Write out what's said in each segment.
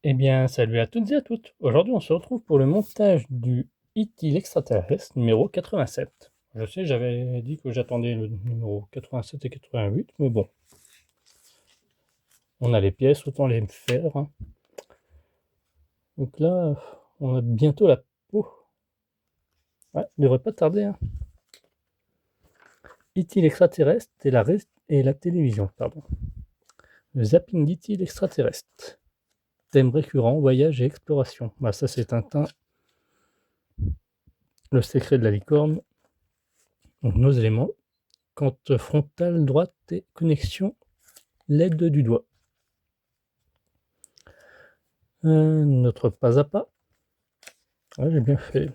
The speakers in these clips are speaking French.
Eh bien, salut à toutes et à toutes. Aujourd'hui, on se retrouve pour le montage du E.T. l'extraterrestre numéro 87. Je sais, j'avais dit que j'attendais le numéro 87 et 88, mais bon, on a les pièces, autant les faire, hein. Donc là, on a bientôt la peau. Ouais, devrait pas tarder, hein. E.T. l'extraterrestre et la télévision, pardon. Le zapping d'E.T. l'extraterrestre. Thème récurrent, voyage et exploration. Bah, ça, c'est Tintin. Le secret de la licorne. Donc, nos éléments. Quand frontale droite et connexion, l'aide du doigt. Notre pas à pas. Ouais, j'ai bien fait.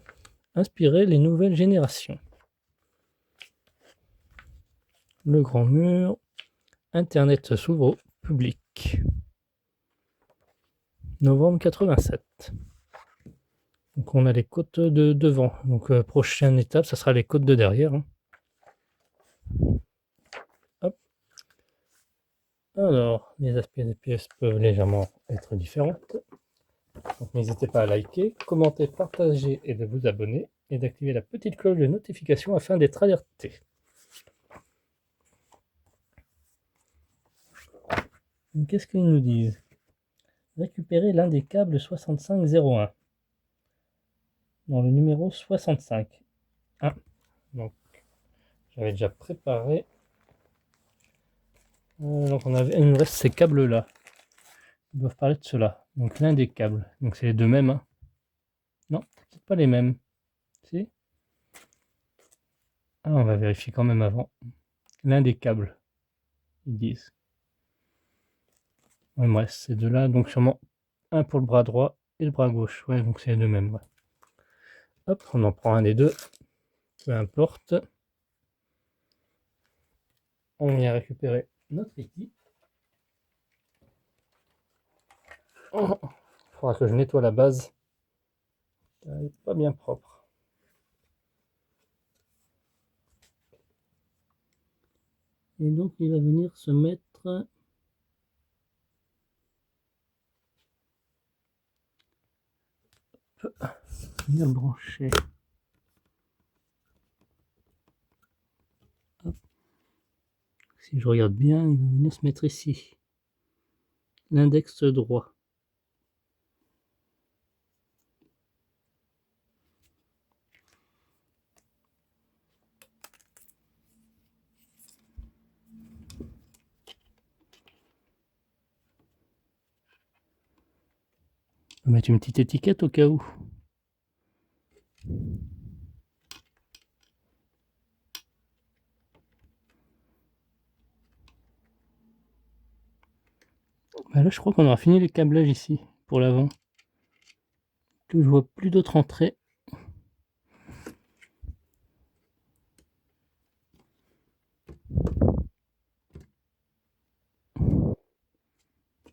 Inspirer les nouvelles générations. Le grand mur. Internet s'ouvre au public. Novembre 87. Donc on a les côtes de devant. Donc prochaine étape, ça sera les côtes de derrière, hein. Hop. Alors, les aspects des pièces peuvent légèrement être différentes. Donc n'hésitez pas à liker, commenter, partager et de vous abonner et d'activer la petite cloche de notification afin d'être alerté. Qu'est-ce qu'ils nous disent? Récupérer l'un des câbles 6501 dans le numéro 65. Ah, donc j'avais déjà préparé. Donc il nous reste ces câbles-là. Ils doivent parler de cela. Donc l'un des câbles. Donc c'est les deux mêmes, hein. Non, peut-être pas les mêmes. Si. Ah, on va vérifier quand même avant. L'un des câbles, ils disent. Ouais, bref, ces deux-là. Donc sûrement un pour le bras droit et le bras gauche. Ouais, donc c'est les deux mêmes. Ouais. Hop, on en prend un des deux. Peu importe. On vient récupérer notre équipe. Il faudra que je nettoie la base. Elle n'est pas bien propre. Et donc il va venir se mettre venir brancher. Hop. Si je regarde bien, il va venir se mettre ici. L'index droit. On va mettre une petite étiquette au cas où. Bah là, je crois qu'on aura fini les câblages ici, pour l'avant. Que je vois plus d'autres entrées.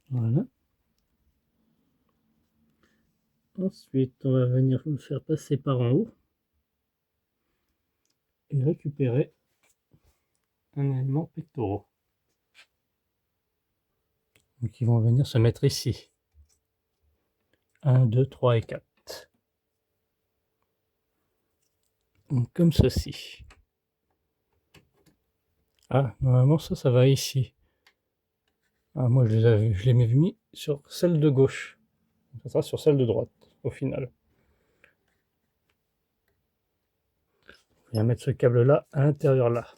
Voilà. Ensuite, on va venir le faire passer par en haut. Et récupérer un élément pectoraux. Donc ils vont venir se mettre ici. 1, 2, 3 et 4. Donc comme ceci. Ah, normalement ça va ici. Ah, moi je l'ai mis sur celle de gauche. Ça sera sur celle de droite, au final. On va mettre ce câble-là à l'intérieur là.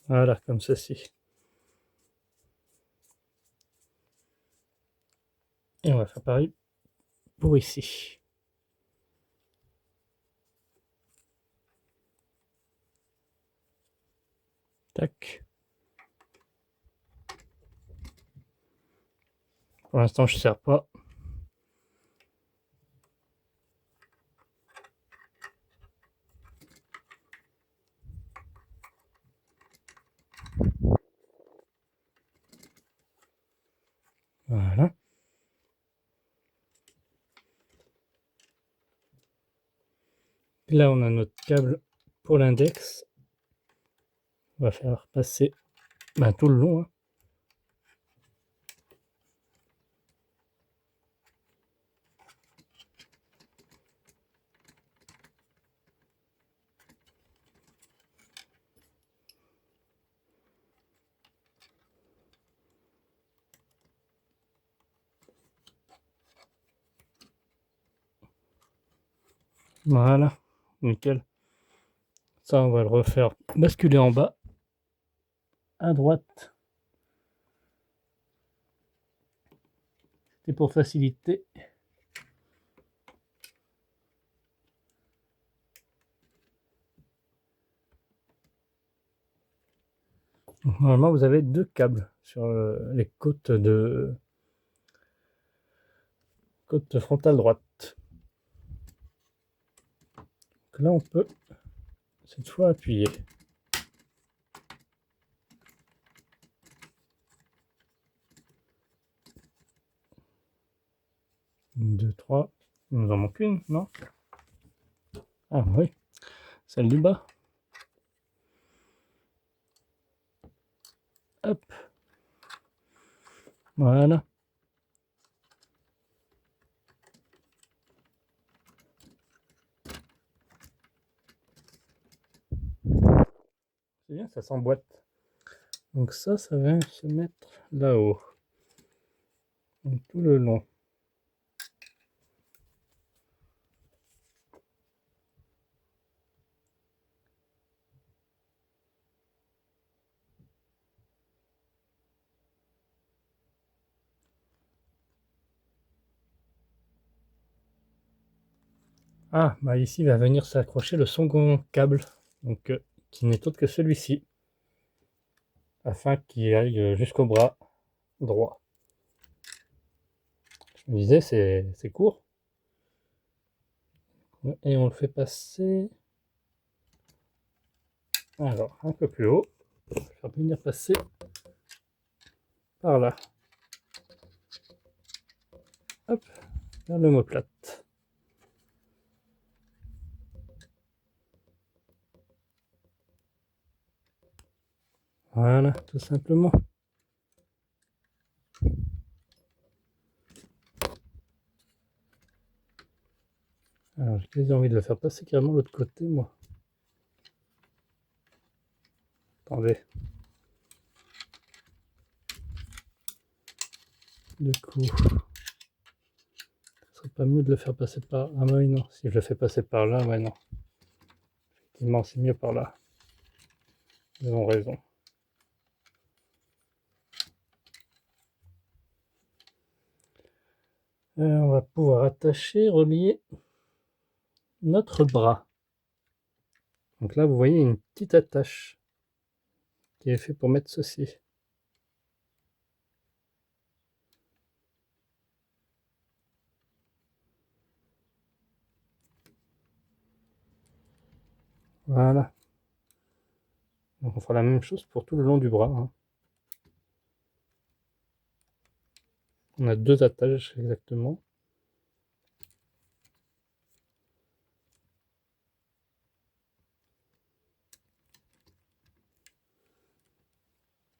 Voilà, comme ceci. Et on va faire pareil pour ici. Tac. Pour l'instant, je ne sers pas. Voilà. Là, on a notre câble pour l'index. On va faire passer tout le long, hein. Voilà, nickel. Ça, on va le refaire basculer en bas, à droite. C'est pour faciliter. Donc, normalement, vous avez 2 câbles sur les côtes côte frontale droite. Donc là, on peut cette fois appuyer. 1, 2, 3. Il nous en manque une, non? Ah oui, celle du bas. Hop. Voilà. C'est bien, ça s'emboîte. Donc ça va se mettre là-haut. Donc tout le long. Ah, bah ici va venir s'accrocher le second câble, donc qui n'est autre que celui-ci, afin qu'il aille jusqu'au bras droit. Je me disais, c'est court. Et on le fait passer. Alors, un peu plus haut. Je vais faire venir passer par là. Hop, vers l'omoplate. Voilà, tout simplement. Alors, j'ai quasi envie de le faire passer carrément de l'autre côté, moi. Attendez. Du coup, ce serait pas mieux de le faire passer par... Ah oui, non. Si je le fais passer par là, ouais, non. Effectivement, c'est mieux par là. Ils ont raison. On va pouvoir attacher, relier notre bras. Donc là, vous voyez une petite attache qui est faite pour mettre ceci. Voilà. Donc on fera la même chose pour tout le long du bras, hein. On a 2 attaches exactement.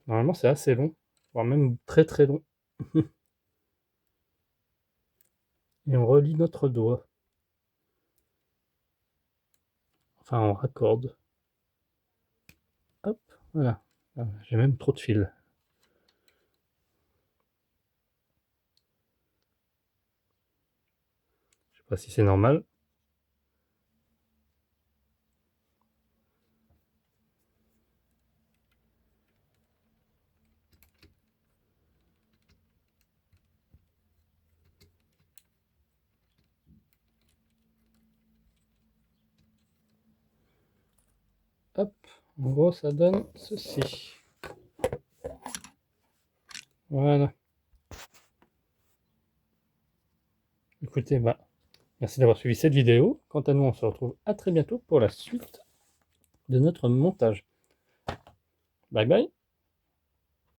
Normalement, c'est assez long, voire même très très long. Et on relie notre doigt. Enfin, on raccorde. Hop, voilà. Ah, j'ai même trop de fil. Je sais pas si c'est normal. Hop, en gros, ça donne ceci. Voilà. Écoutez, bah, merci d'avoir suivi cette vidéo. Quant à nous, on se retrouve à très bientôt pour la suite de notre montage. Bye bye.